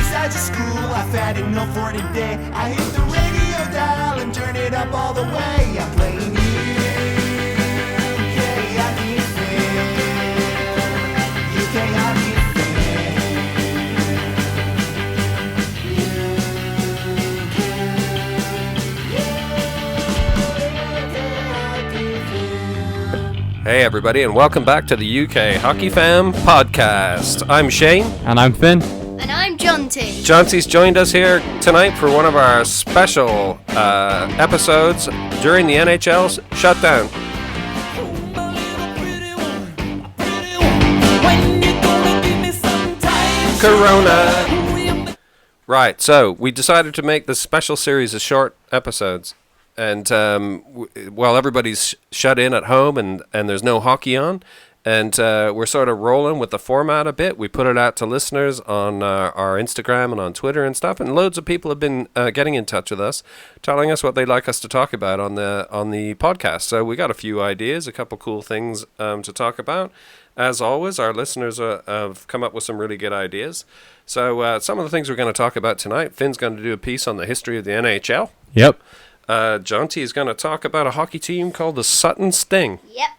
besides the school, I've had enough for today. I hit the radio dial and turn it up all the way. I'm playing UK hockey fan. UK hockey Hey everybody, and welcome back to the UK Hockey Fam podcast. I'm Shane. And I'm Finn. And I'm Jonty. Jonty's joined us here tonight for one of our special episodes during the NHL's Shutdown. Corona. Right, so we decided to make this special series of short episodes. And while everybody's shut in at home and there's no hockey on, and we're sort of rolling with the format a bit, we put it out to listeners on our Instagram and on Twitter and stuff, and loads of people have been getting in touch with us, telling us what they'd like us to talk about on the podcast. So we got a few ideas, a couple cool things to talk about. As always, our listeners have come up with some really good ideas. So some of the things we're going to talk about tonight, Finn's going to do a piece on the history of the NHL. Yep. Jonty is going to talk about a hockey team called the Sutton Sting. Yep.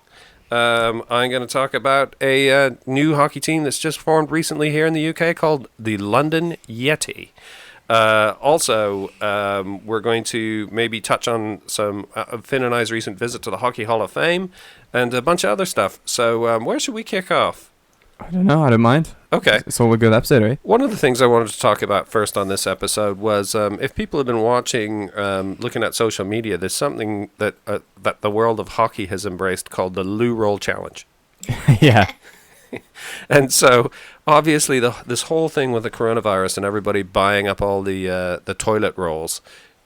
I'm going to talk about a new hockey team that's just formed recently here in the UK called the London Yetis. Also, we're going to maybe touch on some Finn and I's recent visit to the Hockey Hall of Fame and a bunch of other stuff. So where should we kick off? I don't know. I don't mind. Okay. It's all a good episode, right? One of the things I wanted to talk about first on this episode was if people have been watching, looking at social media, there's something that the world of hockey has embraced called the loo roll challenge. Yeah. And so, obviously, this whole thing with the coronavirus and everybody buying up all the toilet rolls,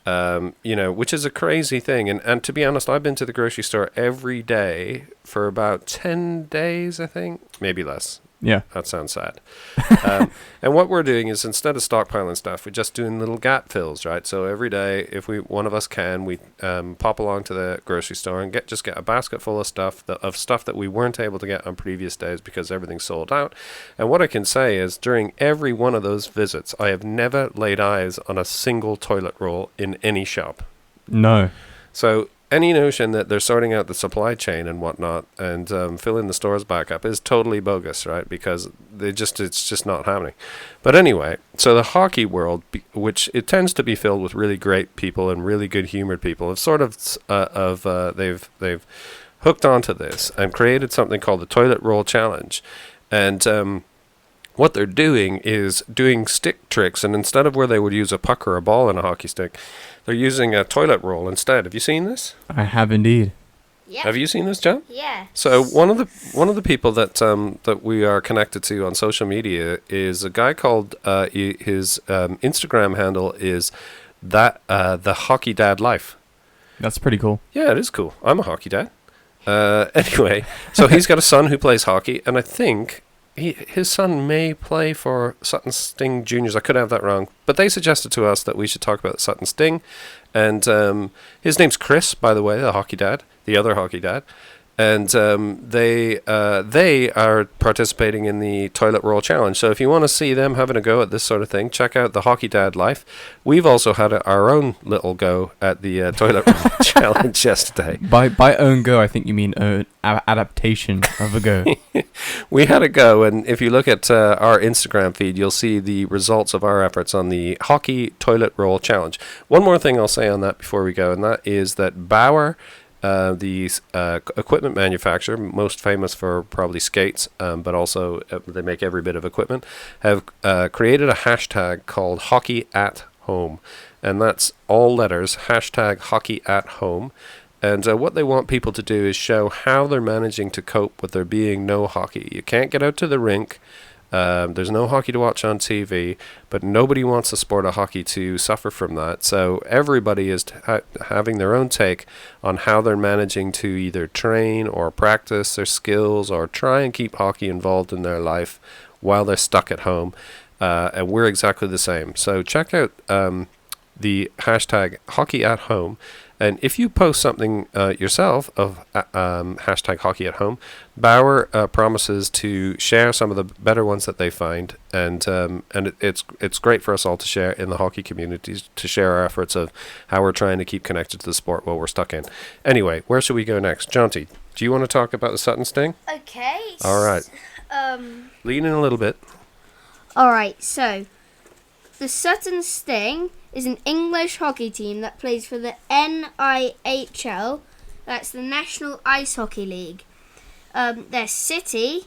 which is a crazy thing. And to be honest, I've been to the grocery store every day for about 10 days, I think, maybe less. Yeah. That sounds sad. And what we're doing is instead of stockpiling stuff, we're just doing little gap fills, right? So every day, if one of us can, we pop along to the grocery store and get a basket full of stuff that we weren't able to get on previous days because everything's sold out. And what I can say is during every one of those visits, I have never laid eyes on a single toilet roll in any shop. No. So any notion that they're sorting out the supply chain and whatnot and filling the stores back up is totally bogus, right? Because it's just not happening. But anyway, so the hockey world, which it tends to be filled with really great people and really good-humored people, have sort of they've hooked onto this and created something called the Toilet Roll Challenge, and what they're doing is doing stick tricks, and instead of where they would use a puck or a ball in a hockey stick, they're using a toilet roll instead. Have you seen this? I have indeed. Yep. Have you seen this, John? Yeah. So one of the people that we are connected to on social media is a guy called his Instagram handle is thehockeydadlife. That's pretty cool. Yeah, it is cool. I'm a hockey dad. Anyway, so he's got a son who plays hockey, and I think his son may play for Sutton Sting Juniors. I could have that wrong, but they suggested to us that we should talk about Sutton Sting, and his name's Chris, by the way, the hockey dad, the other hockey dad, and they are participating in the Toilet Roll Challenge. So if you want to see them having a go at this sort of thing, check out the Hockey Dad Life. We've also had our own little go at the Toilet Roll Challenge yesterday. By own go, I think you mean adaptation of a go. We had a go, and if you look at our Instagram feed, you'll see the results of our efforts on the Hockey Toilet Roll Challenge. One more thing I'll say on that before we go, and that is that Bauer, the equipment manufacturer, most famous for probably skates, but also they make every bit of equipment, have created a hashtag called Hockey at Home. And that's all letters, hashtag Hockey at Home. And what they want people to do is show how they're managing to cope with there being no hockey. You can't get out to the rink. There's no hockey to watch on TV, but nobody wants the sport of hockey to suffer from that. So everybody is having their own take on how they're managing to either train or practice their skills or try and keep hockey involved in their life while they're stuck at home. And we're exactly the same. So check out the hashtag Hockey at Home. And if you post something yourself of hashtag hockey at home, Bauer promises to share some of the better ones that they find, and it's great for us all to share in the hockey communities, to share our efforts of how we're trying to keep connected to the sport while we're stuck in. Anyway, where should we go next? Jonty, do you want to talk about the Sutton Sting? Okay. All right. Lean in a little bit. All right. So, the Sutton Sting is an English hockey team that plays for the NIHL. That's the National Ice Hockey League. Their city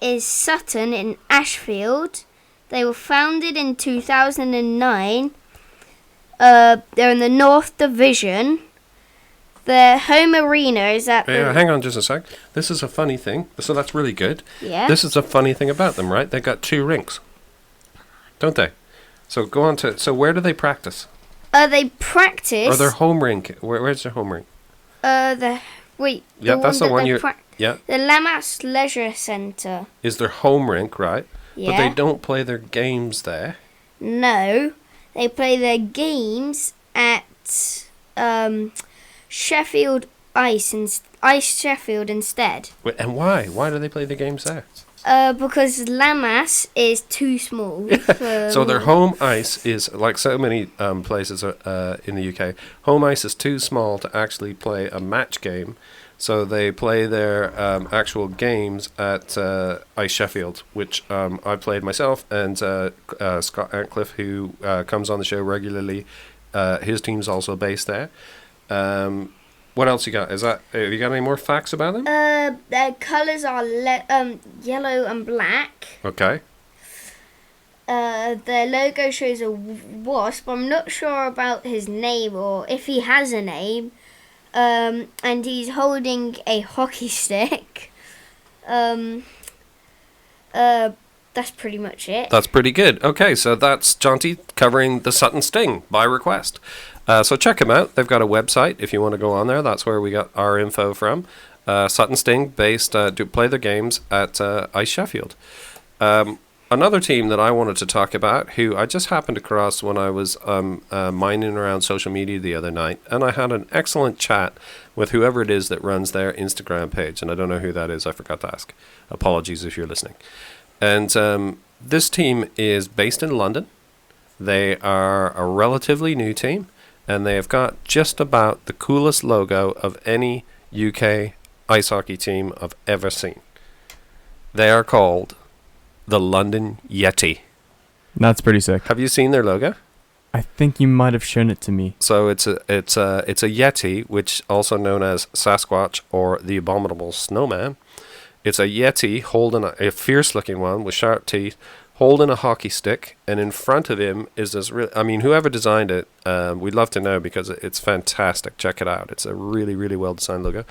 is Sutton in Ashfield. They were founded in 2009. They're in the North Division. Their home arena is at Hang on just a sec. This is a funny thing. So that's really good. Yeah. This is a funny thing about them, right? They got 2 rinks. Don't they? So go on to... So where do they practice? They practice... Or their home rink? Where's their home rink? Yeah, That's the one you're... Yeah. The Lammas Leisure Centre. Is their home rink, right? Yeah. But they don't play their games there. No. They play their games at Sheffield Ice Sheffield instead. Wait, and why? Why do they play the games there? Because Lammas is too small. So their home ice is, like so many places in the UK, home ice is too small to actually play a match game. So they play their actual games at Ice Sheffield, which I played myself, and Scott Antcliffe, who comes on the show regularly, his team's also based there. What else you got? Have you got any more facts about them? Their colours are yellow and black. Okay. Their logo shows a wasp. I'm not sure about his name or if he has a name. And he's holding a hockey stick. That's pretty much it. That's pretty good. Okay, so that's Jonty covering the Sutton Sting by request. So check them out. They've got a website if you want to go on there. That's where we got our info from. Sutton Sting play their games at Ice Sheffield. Another team that I wanted to talk about, who I just happened across when I was mining around social media the other night, and I had an excellent chat with whoever it is that runs their Instagram page, and I don't know who that is. I forgot to ask. Apologies if you're listening. And this team is based in London. They are a relatively new team, and they have got just about the coolest logo of any UK ice hockey team I've ever seen. They are called the London Yeti. That's pretty sick. Have you seen their logo? I think you might have shown it to me. So it's a Yeti, which also known as Sasquatch or the Abominable Snowman. It's a Yeti holding a fierce-looking one with sharp teeth, holding a hockey stick, and in front of him is this whoever designed it, we'd love to know because it's fantastic. Check it out. It's a really, really well-designed logo.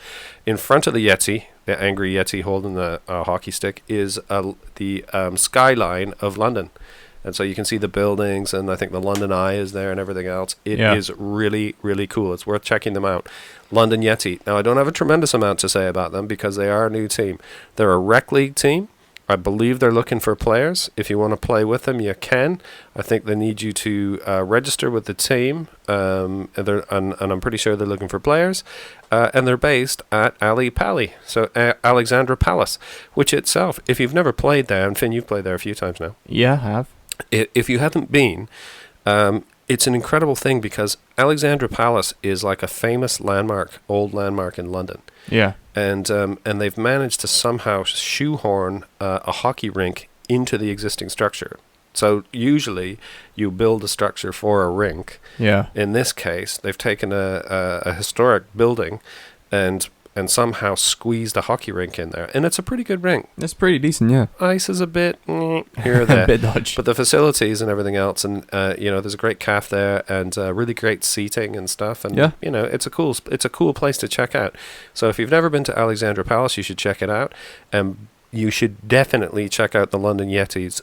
In front of the Yeti, the angry Yeti holding the hockey stick, is the skyline of London. And so you can see the buildings, and I think the London Eye is there and everything else. It is really, really cool. It's worth checking them out. London Yeti. Now, I don't have a tremendous amount to say about them because they are a new team. They're a rec league team. I believe they're looking for players. If you want to play with them, you can. I think they need you to register with the team, and I'm pretty sure they're looking for players. And they're based at Ali Pali, so Alexandra Palace, which itself, if you've never played there, and Finn, you've played there a few times now. Yeah, I have. If you haven't been, it's an incredible thing because Alexandra Palace is like a famous old landmark in London. Yeah. And they've managed to somehow shoehorn a hockey rink into the existing structure. So usually you build a structure for a rink. Yeah. In this case, they've taken a historic building and somehow squeezed a hockey rink in there. And it's a pretty good rink. It's pretty decent, yeah. Ice is a bit here or there. A bit dodgy. But the facilities and everything else, and there's a great calf there, and really great seating and stuff. And it's a cool place to check out. So if you've never been to Alexandra Palace, you should check it out. And you should definitely check out the London Yetis.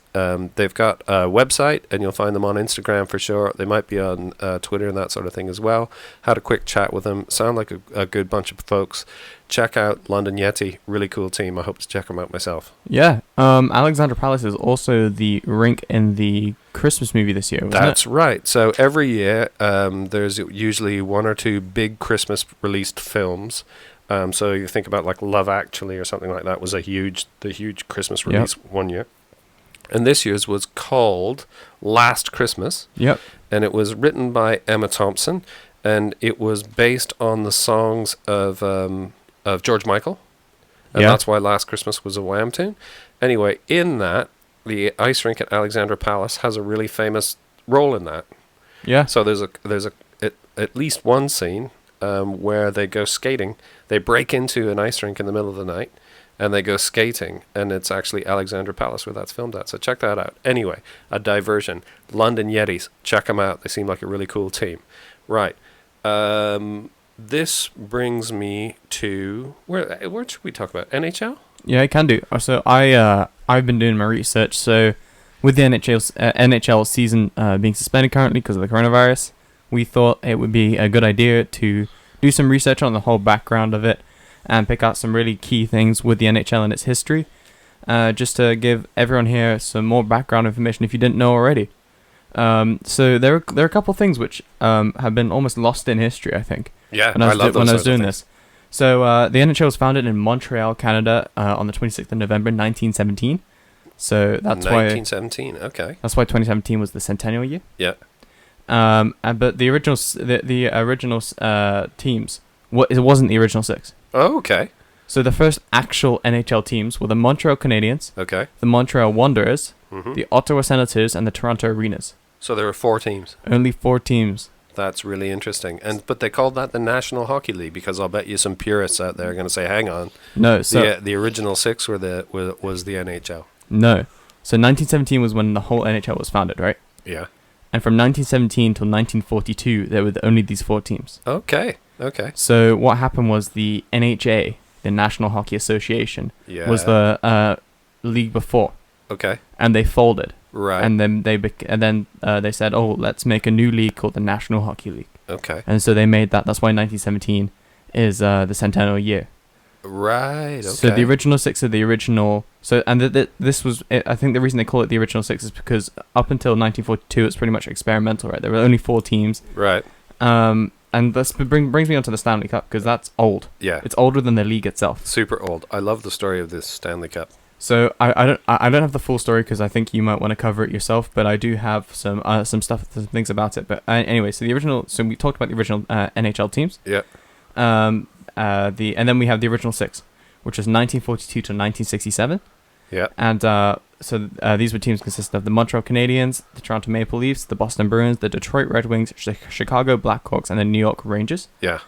They've got a website, and you'll find them on Instagram for sure. They might be on Twitter and that sort of thing as well. Had a quick chat with them. Sound like a good bunch of folks. Check out London Yeti. Really cool team. I hope to check them out myself. Yeah. Alexandra Palace is also the rink in the Christmas movie this year, wasn't That's right. So every year, there's usually one or two big Christmas released films. So you think about like Love Actually or something like that was the huge Christmas release one year. And this year's was called Last Christmas. Yep. And it was written by Emma Thompson, and it was based on the songs of George Michael. And that's why Last Christmas was a Wham tune. Anyway, in that, the ice rink at Alexandra Palace has a really famous role in that. Yeah. So there's at least one scene where they go skating. They break into an ice rink in the middle of the night, and they go skating, and it's actually Alexandra Palace where that's filmed at. So check that out. Anyway, a diversion. London Yetis. Check them out. They seem like a really cool team. Right. This brings me to where should we talk about? NHL? Yeah, I can do. So I've been doing my research. So with the NHL season being suspended currently because of the coronavirus, we thought it would be a good idea to do some research on the whole background of it and pick out some really key things with the NHL and its history, just to give everyone here some more background information if you didn't know already. So there are a couple of things which have been almost lost in history, I think. Yeah, when I was doing this. So the NHL was founded in Montreal, Canada, on the 26th of November, 1917. So that's 1917. Okay. That's why 2017 was the centennial year. Yeah. But the original teams, it wasn't the original six. Oh, okay. So the first actual NHL teams were the Montreal Canadiens, Okay. the Montreal Wanderers, Mm-hmm. the Ottawa Senators, and the Toronto Arenas. So there were 4 teams. Only 4 teams. That's really interesting. But they called that the National Hockey League because I'll bet you some purists out there are going to say, "Hang on, No, so the original 6 was the NHL." no. So 1917 was when the whole NHL was founded, right? Yeah. And from 1917 till 1942, there were only these 4 teams. Okay. Okay. So what happened was the NHA, the National Hockey Association, was the league before, Okay. and they folded. Right. And then they said, "Oh, let's make a new league called the National Hockey League." Okay. And so they made that. That's why 1917 is the centennial year. Right. Okay. So the original 6 are the original. So this was. I think the reason they call it the original 6 is because up until 1942, it's pretty much experimental, right? There were only 4 teams. Right. And this brings me on to the Stanley Cup because that's old. Yeah. It's older than the league itself. Super old. I love the story of this Stanley Cup. So I don't have the full story because I think you might want to cover it yourself, but I do have some things about it. But anyway, so we talked about the original NHL teams. Yeah. And then we have the original 6, which was 1942 to 1967. Yeah. And so these were teams consisting of the Montreal Canadiens, the Toronto Maple Leafs, the Boston Bruins, the Detroit Red Wings, Chicago Blackhawks, and the New York Rangers. Yeah.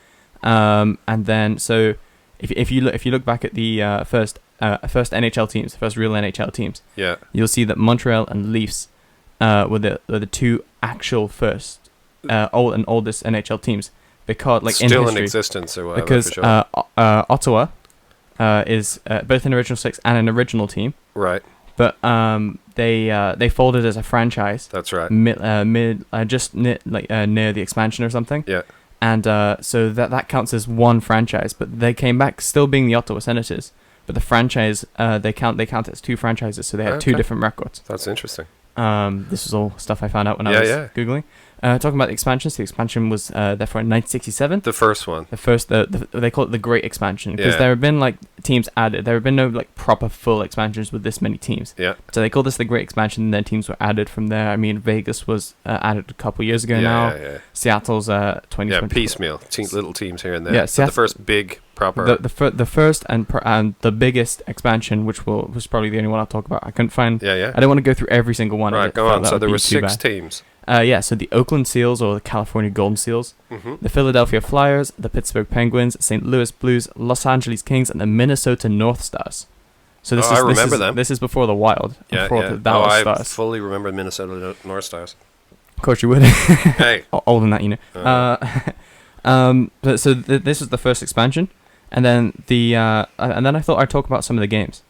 And then so if you look back at the first NHL teams, first real NHL teams, Yeah. you'll see that Montreal and Leafs were the 2 actual first oldest NHL teams because like still in history, existence or whatever. because for sure. Ottawa is both an original 6 and an original team, Right. but they folded as a franchise. That's right. Just near the expansion or something. Yeah. And so that counts as one franchise, but they came back still being the Ottawa Senators. But the franchise, they count as 2 franchises, so they had 2 Okay. different records. That's interesting. This is all stuff I found out when I was Googling. Talking about the expansions, the expansion was therefore in 1967. The first one. The first, they call it the Great Expansion because Yeah. there have been like teams added. There have been no like proper full expansions with this many teams. Yeah. So they call this the Great Expansion, and then teams were added from there. I mean, Vegas was added a couple years ago now. Yeah. Seattle's 2020. Yeah, piecemeal. Little teams here and there. Yeah, But Seattle- the first big proper. The first and the biggest expansion, which was probably the only one I'll talk about. I couldn't find. Yeah. I don't want to go through every single one. Right, go on. So there were 6 teams. So the Oakland Seals or the California Golden Seals, Mm-hmm. the Philadelphia Flyers, the Pittsburgh Penguins, St. Louis Blues, Los Angeles Kings, and the Minnesota North Stars. So I remember them. This is before the Wild, Yeah, before yeah. the Dallas I Stars. fully remember Minnesota North Stars. Of course you would. Hey. Older than that, you know. This was the first expansion, and then and then I thought I'd talk about some of the games.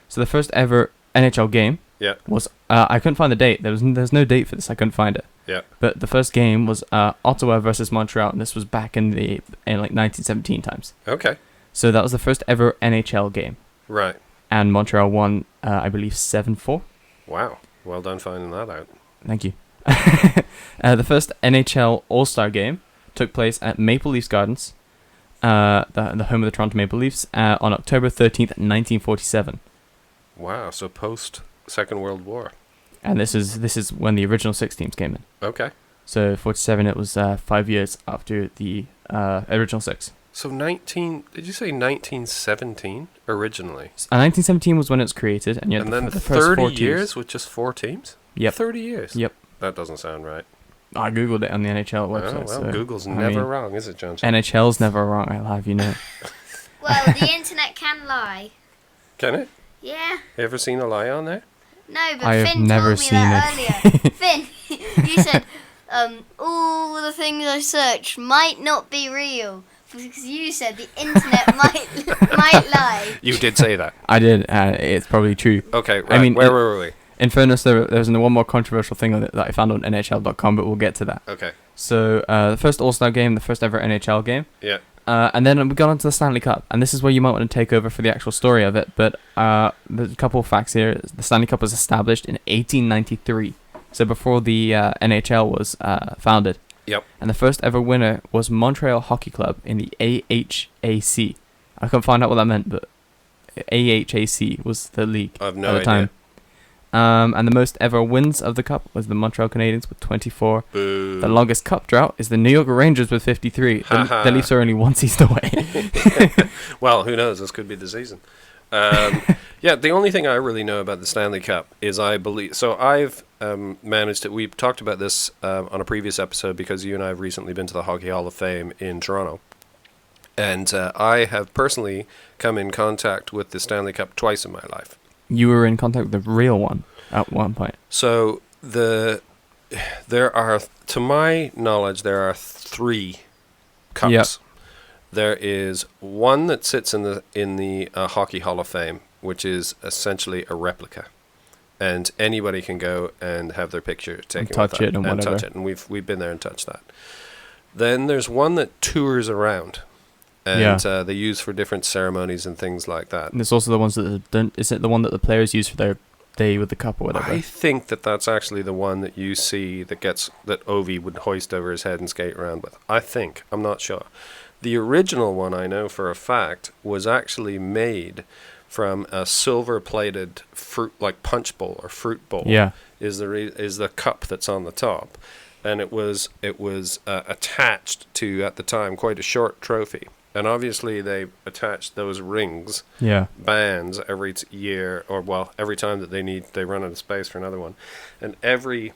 So the first ever NHL game Yeah. was I couldn't find the date. There's no date for this. I couldn't find it. Yeah. But the first game was Ottawa versus Montreal, and this was back in like 1917 times. Okay. So that was the first ever NHL game, Right. and Montreal won, I believe, 7-4. Wow. Well done finding that out. Thank you. The first NHL All-Star game took place at Maple Leafs Gardens, the home of the Toronto Maple Leafs, on October 13th, 1947. Wow. So post Second World War. And this is when the original 6 teams came in. Okay. So 47, it was 5 years after the original 6. So did you say 1917 originally? 1917 was when it was created, and yet And then the first 30 4 teams. years with just 4 teams? Yep. 30 years? Yep. That doesn't sound right. I googled it on the NHL website. Oh, well, so, Google's I never mean, wrong, is it, John? NHL's never wrong, I'll have you know. Well, the internet can lie. Can it? Yeah. You ever seen a lie on there? No, but I have Finn never told me seen that it. earlier. Finn, you said all the things I searched might not be real because you said the internet might lie. You did say that. I did. It's probably true. Okay, right. I mean, where were we? In fairness, there was one more controversial thing that I found on NHL.com, but we'll get to that. Okay. So, the first All-Star game, the first ever NHL game. Yeah. And then we got onto the Stanley Cup, and this is where you might want to take over for the actual story of it, but there's a couple of facts here. The Stanley Cup was established in 1893, so before the NHL was founded. Yep. And the first ever winner was Montreal Hockey Club in the AHAC. I couldn't find out what that meant, but AHAC was the league I have no at the idea. time. And the most ever wins of the cup was the Montreal Canadiens with 24. Boo. The longest cup drought is the New York Rangers with 53. The Leafs are only 1 season away. Well, who knows? This could be the season. Yeah, the only thing I really know about the Stanley Cup is I believe... So I've managed it. We talked about this on a previous episode because you and I have recently been to the Hockey Hall of Fame in Toronto. And I have personally come in contact with the Stanley Cup twice in my life. You were in contact with the real one at one point. So there are, to my knowledge, there are 3 cups. Yep. There is one that sits in the Hockey Hall of Fame, which is essentially a replica, and anybody can go and have their picture taken, touch with that it and touch whatever. it, and we've been there and touched that. Then there's one that tours around, and they use for different ceremonies and things like that. And it's also the ones that is it the one that the players use for their day with the cup or whatever? I think that's actually the one that you see that Ovi would hoist over his head and skate around with. I'm not sure. The original one, I know for a fact, was actually made from a silver-plated fruit, like punch bowl or fruit bowl. Yeah. Is the cup that's on the top, and it was attached to, at the time, quite a short trophy. And obviously they attached those rings, bands every year, every time that they run out of space for another one. And every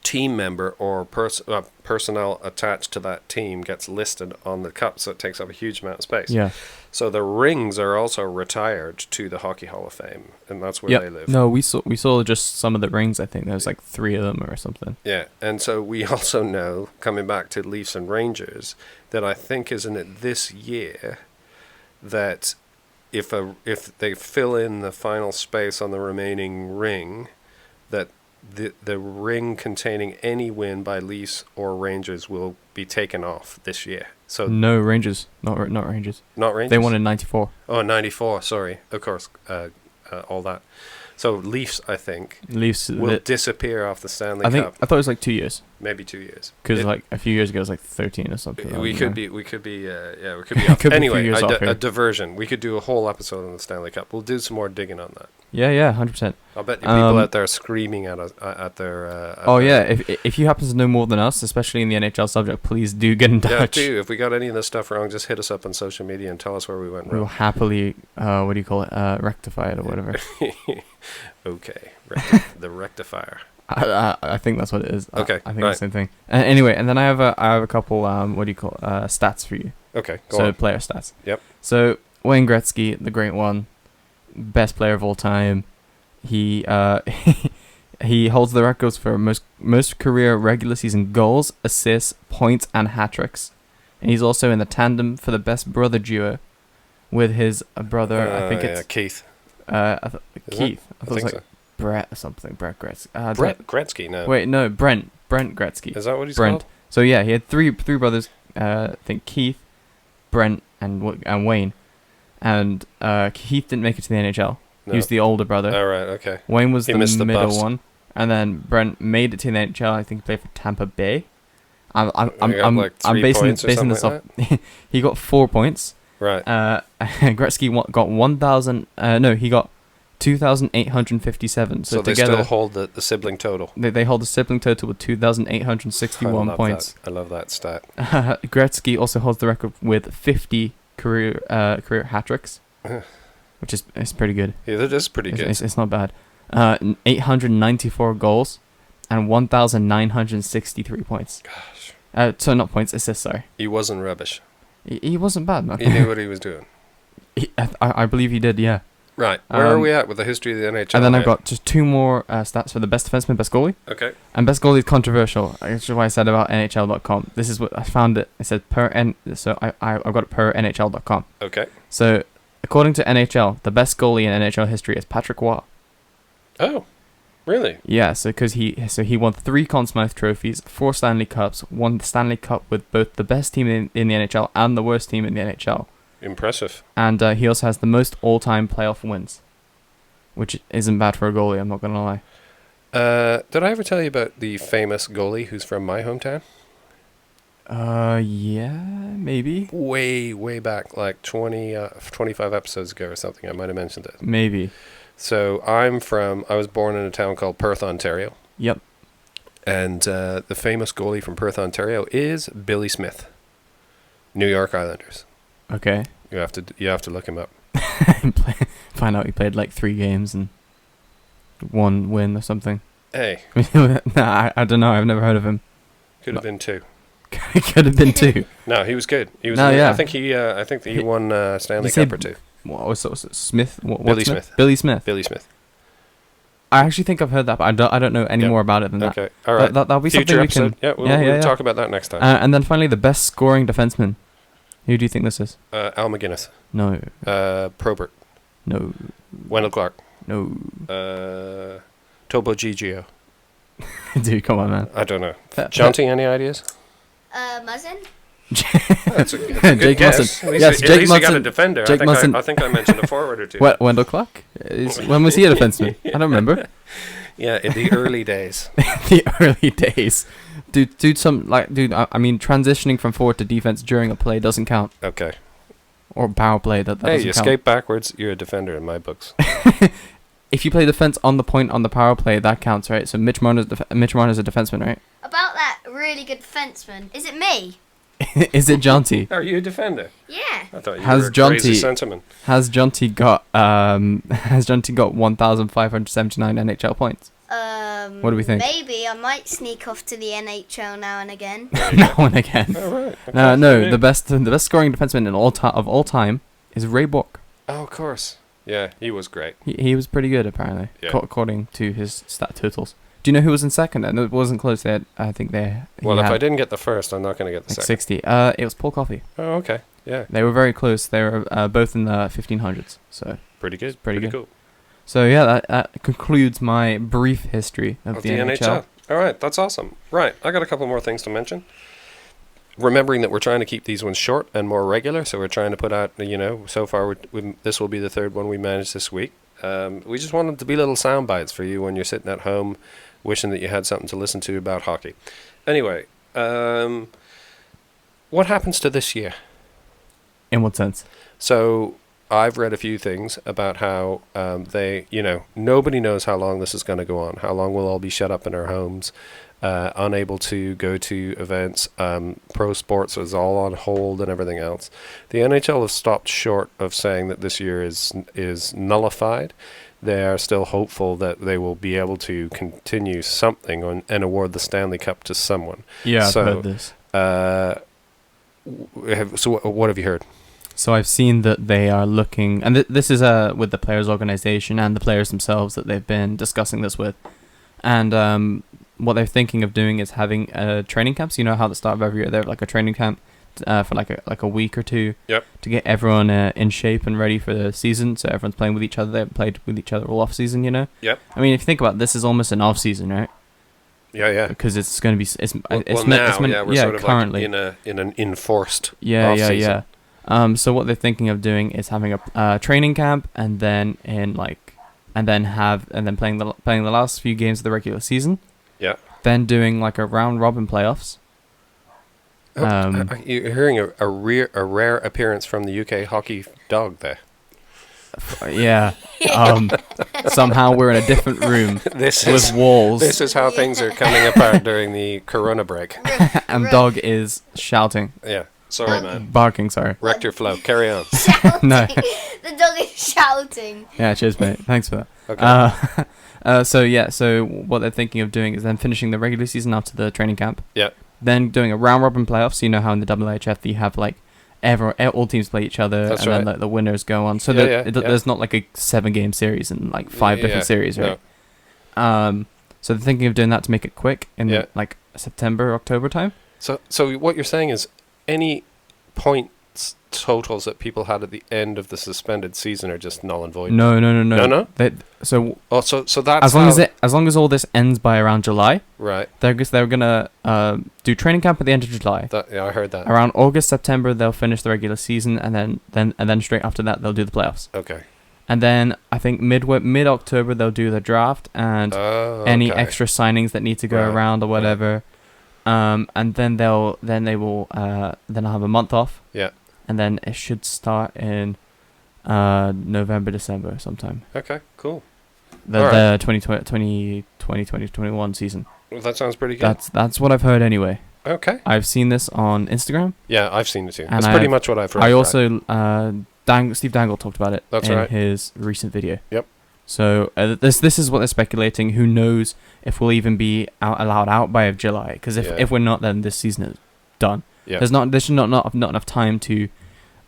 team member or personnel attached to that team gets listed on the cup, so it takes up a huge amount of space. Yeah. So the rings are also retired to the Hockey Hall of Fame, and that's where they live. No, we saw just some of the rings. I think there was like 3 of them or something. Yeah, and so we also know, coming back to Leafs and Rangers, that I think, isn't it this year, that if they fill in the final space on the remaining ring, that the ring containing any win by Leafs or Rangers will be taken off this year. So no, Rangers, not Rangers. Not Rangers? They won in 94. Oh, 94, sorry. Of course, all that. So Leafs, I think, Leafs will disappear off the Stanley Cup. I thought it was like 2 years. Maybe 2 years. Because like a few years ago it was like 13 or something. We could be off. Anyway, a diversion. We could do a whole episode on the Stanley Cup. We'll do some more digging on that. Yeah, 100%. I'll bet you people out there are screaming at us at their. If you happen to know more than us, especially in the NHL subject, please do get in touch. Yeah, do. If we got any of this stuff wrong, just hit us up on social media and tell us where we went We will wrong. happily, rectify it or whatever. Okay, the rectifier. I think that's what it is. Okay, I think it's the same thing. Anyway, and then I have a couple stats for you. Okay, go on. Player stats. Yep. So Wayne Gretzky, the great one, best player of all time. He he holds the records for most career regular season goals, assists, points, and hat tricks. And he's also in the tandem for the best brother duo with his brother. I think it's Keith. Keith. I thought it was like so. Brett or something. Brett Gretzky. Gretzky, no. Wait, no, Brent Gretzky. Is that what he's Brent. called? So yeah, he had three brothers. I think Keith, Brent, and Wayne. And Keith didn't make it to the NHL. No. He was the older brother. All right, okay. Wayne was He the missed the middle bus. one, and then Brent made it to the NHL. I think he played for Tampa Bay. I'm He got, like, 3 basing points or this something off. like He got 4 points. Right. Gretzky got 1,000. No, he got 2,857. So they together, still hold the sibling total. they hold a sibling total with 2,861 points. I love that stat. Gretzky also holds the record with 50 career hat tricks, which is pretty good. Yeah, that is pretty good. It's not bad. 894 goals and 1,963 points. Gosh. So not points, assists. Sorry. He wasn't rubbish. He wasn't bad, man. He knew what he was doing. I believe he did. Yeah. Right. Where are we at with the history of the NHL? And then I've got just 2 more stats for the best defenseman, best goalie. Okay. And best goalie is controversial. That's what I said about NHL.com. This is what I found it. It said so I got it per NHL.com. Okay. So according to NHL, the best goalie in NHL history is Patrick Waugh. Oh, really? Yeah, so because he won 3 Conn Smythe trophies, 4 Stanley Cups, won the Stanley Cup with both the best team in the NHL and the worst team in the NHL. Impressive. And he also has the most all-time playoff wins, which isn't bad for a goalie, I'm not going to lie. Did I ever tell you about the famous goalie who's from my hometown? Yeah, maybe. Way back, like 25 episodes ago or something, I might have mentioned it. Maybe. So I was born in a town called Perth, Ontario. Yep. And the famous goalie from Perth, Ontario is Billy Smith. New York Islanders. Okay. You have to look him up. Find out he played like 3 games and 1 win or something. Hey, Nah, I don't know. I've never heard of him. could have been 2. Could have been 2. No, he was good. He was. No, yeah. I think he won Stanley You say Cup or 2. What was it? Smith? Billy Smith. Billy Smith. Billy Smith. I actually think I've heard that, but I don't know any Yeah. more about it than that. Okay. All right. That'll be Future something we episode. can. Yeah, we'll yeah. talk about that next time. And then finally, the best scoring defenseman. Who do you think this is? Al McGuinness. No. Probert. No. Wendell Clark. No. Topo Gigio. Dude, come on, man. I don't know. Jonty, any ideas? Muzzin? That's a good Jake guess. Munson. At least, Yes, at Jake least he got a Munson. defender. Jake Munson. I think I mentioned a forward or 2. Wendell Clark? When was he a defenseman? I don't remember. Yeah, in the early days. The early days. Dude, I mean, transitioning from forward to defense during a play doesn't count. Okay. Or power play, that Hey, doesn't you count. escape backwards, you're a defender in my books. If you play defense on the point on the power play, that counts, right? So Mitch Marner's a defenseman, right? About that really good defenseman, is it me? Is it Jonty? Are you a defender? Yeah. I thought you Has were a crazy Jonty- sentiment. Has Jonty got 1,579 NHL points? What do we think? Maybe I might sneak off to the NHL now and again. Now and again. All right. No, Yeah. the best scoring defenseman of all time is Ray Bourque. Oh, of course. Yeah, he was great. He was pretty good apparently, Yeah. according to his stat totals. Do you know who was in second? And it wasn't close. He Well, if had I didn't get the first, I'm not going to get the like second. 60. It was Paul Coffey. Oh, okay. Yeah. They were very close. They were both in the 1500s. So Pretty good. pretty good. cool. So yeah, that concludes my brief history of the NHL. All right, that's awesome. Right, I got a couple more things to mention. Remembering that we're trying to keep these ones short and more regular, so we're trying to put out, so far this will be the 3rd one we managed this week. We just wanted to be little sound bites for you when you're sitting at home wishing that you had something to listen to about hockey. Anyway, what happens to this year? In what sense? So I've read a few things about how nobody knows how long this is going to go on. How long we'll all be shut up in our homes, unable to go to events. Pro sports is all on hold and everything else. The NHL has stopped short of saying that this year is nullified. They are still hopeful that they will be able to continue something and award the Stanley Cup to someone. Yeah, So, I've heard this. So what have you heard? So I've seen that they are looking, and this is with the players' organization and the players themselves that they've been discussing this with, and what they're thinking of doing is having training camps. You know how at the start of every year they have like a training camp. for like a week or two. Yep. To get everyone in shape and ready for the season, so everyone's playing with each other. They haven't played with each other all off season, you know. Yep. I mean, if you think about it, this is almost an off season, right? Yeah. Because it's going to be it's Now, we're sort of currently like in an enforced yeah. off-season. So what they're thinking of doing is having a training camp, and then playing the last few games of the regular season. Yeah. Then doing like a round robin playoffs. You're hearing a rare appearance from the UK hockey dog there. Yeah. Somehow we're in a different room with walls. This is how things are coming apart during the Corona break. And dog is shouting. Yeah. Sorry, man. Barking, sorry. Wrecked your flow. Carry on. Shouting. No. The dog is shouting. Yeah, cheers, mate. Thanks for that. Okay. So what they're thinking of doing is then finishing the regular season after the training camp. Yeah. Then doing a round robin playoffs. So you know how in the WHF you have like all teams play each other, That's and right. then the winners go on. So there's not like a 7-game series and like 5 different series, right? No. So they're thinking of doing that to make it quick in Yeah. like September, October time. So what you're saying is any points totals that people had at the end of the suspended season are just null and void. No. No? So So that's as long as all this ends by around July, right. they're gonna do training camp at the end of July. I heard that. Around August, September, they'll finish the regular season, and then straight after that they'll do the playoffs. Okay. And then I think mid October they'll do the draft and any okay. extra signings that need to go Right, around or whatever. And then they'll have a month off. Yeah. And then it should start in November, December sometime. Okay. Cool. The 2020-2021 season. Well, that sounds pretty good. That's what I've heard anyway. Okay. I've seen this on Instagram. Yeah, I've seen it too. And That's pretty much what I've read. I also Steve Dangle talked about it That's in right. his recent video. Yep. So this is what they're speculating. Who knows if we'll even be allowed out by July? Because if we're not, then this season is done. Yeah. There's not enough time to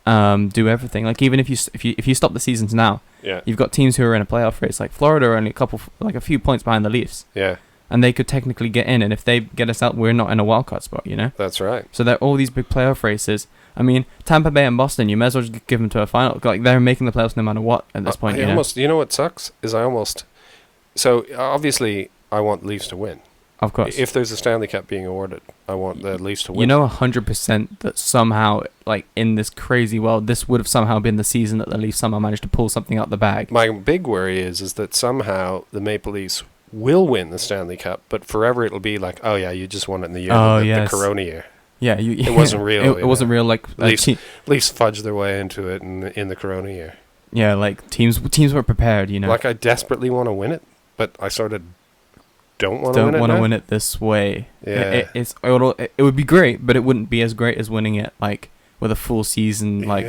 do everything. Like even if you stop the seasons now, Yeah. you've got teams who are in a playoff race. Like Florida are only a few points behind the Leafs, Yeah. and they could technically get in. And if they get us out, we're not in a wildcard spot. You know. That's right. So there are all these big playoff races. I mean, Tampa Bay and Boston, you may as well just give them to a final. Like they're making the playoffs no matter what at this point. You know what sucks is so obviously I want Leafs to win. Of course. If there's a Stanley Cup being awarded, I want the Leafs to win. You know 100% that somehow, like in this crazy world, this would have somehow been the season that the Leafs somehow managed to pull something out the bag. My big worry is that somehow the Maple Leafs will win the Stanley Cup, but forever it'll be like, oh yeah, you just won it in the year, the Corona year. Yeah, it wasn't real. It wasn't real. Like Leafs fudged their way into it in the Corona year. Yeah, like teams were prepared. You know, like I desperately want to win it, but I sort of don't want to win it this way. Yeah, it would be great, but it wouldn't be as great as winning it like with a full season, like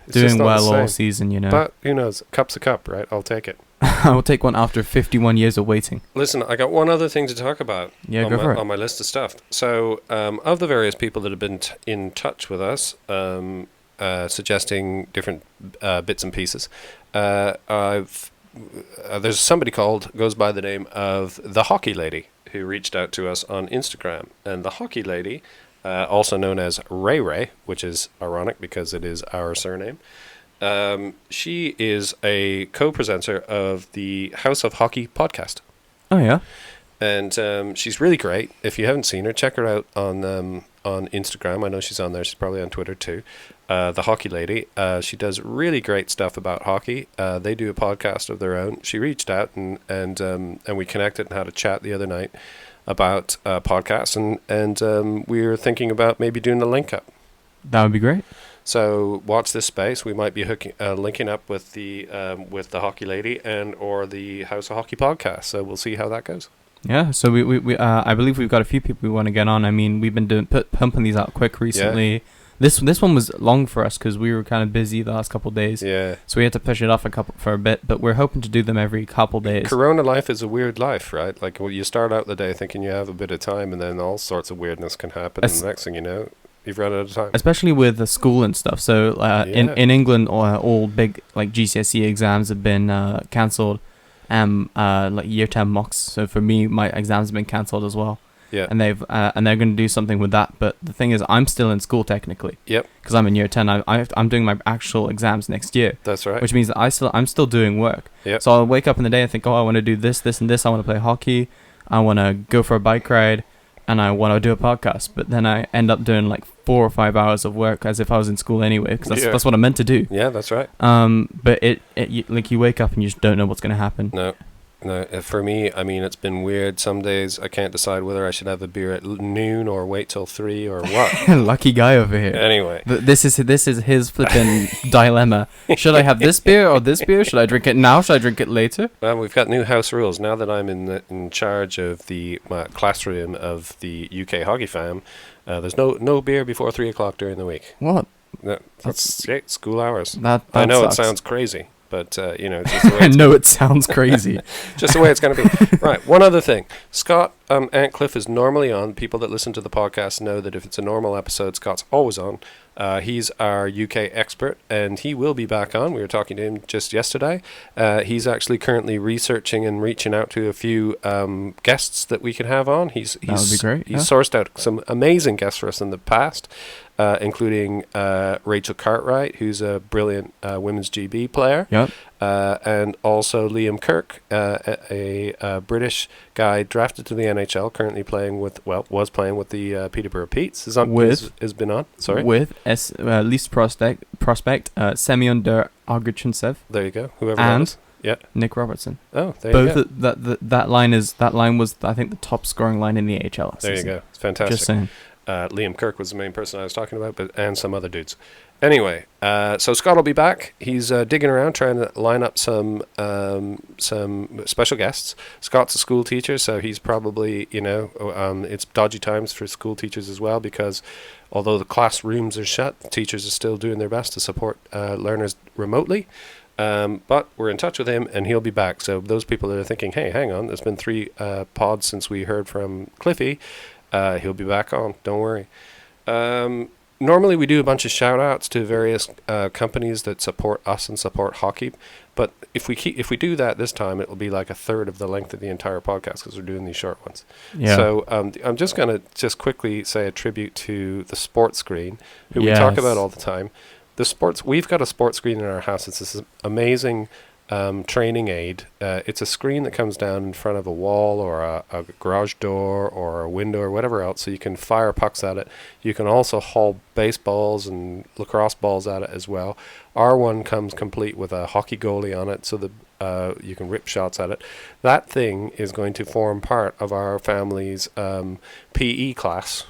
doing well all season. You know, but who knows? Cup's a cup, right? I'll take it. I will take one after 51 years of waiting. Listen, I got one other thing to talk about. Yeah, go for it. On my list of stuff. So, of the various people that have been in touch with us, suggesting different bits and pieces, there's somebody goes by the name of the Hockey Lady, who reached out to us on Instagram. And the Hockey Lady, also known as Ray Ray, which is ironic because it is our surname, she is a co-presenter of the House of Hockey podcast. Oh, yeah? And she's really great. If you haven't seen her, check her out on Instagram. I know she's on there. She's probably on Twitter too. The Hockey Lady. She does really great stuff about hockey. They do a podcast of their own. She reached out and we connected and had a chat the other night about podcasts. And we were thinking about maybe doing a link up. That would be great. So watch this space. We might be linking up with the Hockey Lady and or the House of Hockey podcast. So we'll see how that goes. Yeah. So we I believe we've got a few people we want to get on. I mean, we've been pumping these out quick recently. Yeah. This one was long for us because we were kind of busy the last couple of days. Yeah. So we had to push it off for a bit, but we're hoping to do them every couple of days. Corona life is a weird life, right? Like you start out the day thinking you have a bit of time, and then all sorts of weirdness can happen, and the next thing you know, you've run out of time. Especially with the school and stuff. So in England, all big like GCSE exams have been cancelled, like year 10 mocks. So for me, my exams have been cancelled as well. Yeah. and they're going to do something with that. But the thing is, I'm still in school technically. Yep. Because I'm in year 10. I'm doing my actual exams next year. That's right. Which means that I'm still doing work. Yep. So I'll wake up in the day and think, oh, I want to do this, this, and this. I want to play hockey. I want to go for a bike ride, and I want to do a podcast. But then I end up doing like 4 or 5 hours of work as if I was in school anyway, because that's what I'm meant to do. Yeah, that's right. But you wake up and you just don't know what's going to happen. No, for me, I mean, it's been weird. Some days I can't decide whether I should have a beer at noon or wait till 3 or what. Lucky guy over here. Anyway. This is his flipping dilemma. Should I have this beer or this beer? Should I drink it now? Should I drink it later? Well, we've got new house rules. Now that I'm in charge of the classroom of the UK Hockey Fam, there's no beer before 3 o'clock during the week. What? That's school hours. That I know sucks. it sounds crazy. But, it's just the way I know it sounds crazy. just the way it's going to be. Right, one other thing. Scott Antcliffe is normally on. People that listen to the podcast know that if it's a normal episode, Scott's always on. He's our UK expert, and he will be back on. We were talking to him just yesterday. He's actually currently researching and reaching out to a few guests that we can have on. That would be great. He's sourced out some amazing guests for us in the past, including Rachel Cartwright, who's a brilliant women's GB player. Yep. And also Liam Kirk, a British guy drafted to the NHL, currently was playing with the Peterborough Petes. Has been on. Sorry. With least prospect Semyon Der Argachintsev. There you go. Whoever that is. Yeah. Nick Robertson. Oh, there you go. That line was, I think, the top scoring line in the AHL. There you go. It's fantastic. Just saying. Liam Kirk was the main person I was talking about, and some other dudes. Anyway, so Scott will be back. He's digging around trying to line up some special guests. Scott's a school teacher, so he's probably, it's dodgy times for school teachers as well, because although the classrooms are shut, teachers are still doing their best to support learners remotely. But we're in touch with him, and he'll be back. So those people that are thinking, hey, hang on, there's been 3 pods since we heard from Cliffy, he'll be back on. Don't worry. Normally we do a bunch of shout outs to various companies that support us and support hockey, but if we do that this time, it will be like a third of the length of the entire podcast because we're doing these short ones. Yeah. So I'm just going to quickly say a tribute to the Sports Screen, who we talk about all the time. We've got a sports screen in our house. It's this amazing training aid. It's a screen that comes down in front of a wall or a garage door or a window or whatever else, so you can fire pucks at it. You can also haul baseballs and lacrosse balls at it as well. Our one comes complete with a hockey goalie on it, so that you can rip shots at it. That thing is going to form part of our family's PE class.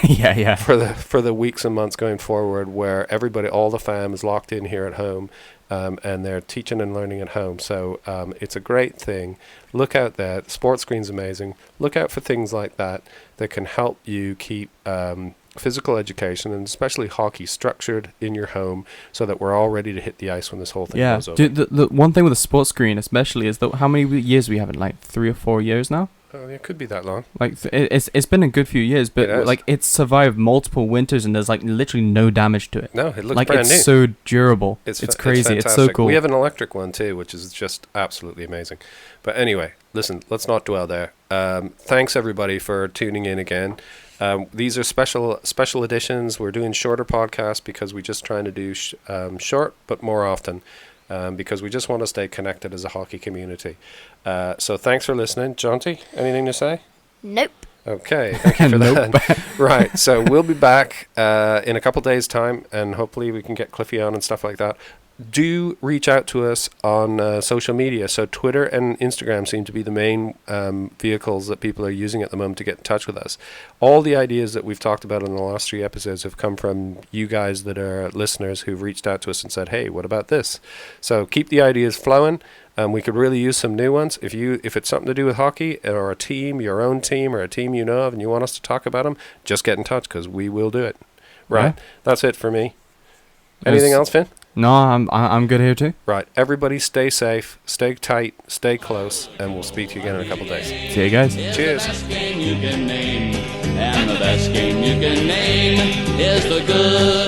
yeah. For the weeks and months going forward, where everybody, all the fam, is locked in here at home, and they're teaching and learning at home. So it's a great thing. Look out there. The sports screen's amazing. Look out for things like that can help you keep physical education, and especially hockey, structured in your home, so that we're all ready to hit the ice when this whole thing goes over. The one thing with a sports screen especially is that how many years we have it? Like 3 or 4 years now? Oh, it could be that long. Like it's been a good few years, but it's survived multiple winters, and there's like literally no damage to it. No, it looks like brand new. It's so durable. It's crazy. It's so cool. We have an electric one too, which is just absolutely amazing. But anyway, listen, let's not dwell there. Thanks everybody for tuning in again. These are special editions. We're doing shorter podcasts because we're just trying to do short but more often. Because we just want to stay connected as a hockey community. So thanks for listening. Jonty, anything to say? Nope. Okay, thank you for that. Right, so we'll be back in a couple days' time, and hopefully we can get Cliffy on and stuff like that. Do reach out to us on social media. So Twitter and Instagram seem to be the main vehicles that people are using at the moment to get in touch with us. All the ideas that we've talked about in the last 3 episodes have come from you guys that are listeners who've reached out to us and said, hey, what about this? So keep the ideas flowing. We could really use some new ones. If it's something to do with hockey or a team, your own team, or a team you know of, and you want us to talk about them, just get in touch, because we will do it. Right? Yeah. That's it for me. Anything else, Finn? No, I'm good here too. Right. Everybody stay safe, stay tight, stay close, and we'll speak to you again in a couple days. See you guys. Cheers. The best game you can name, and the best game you can name is the good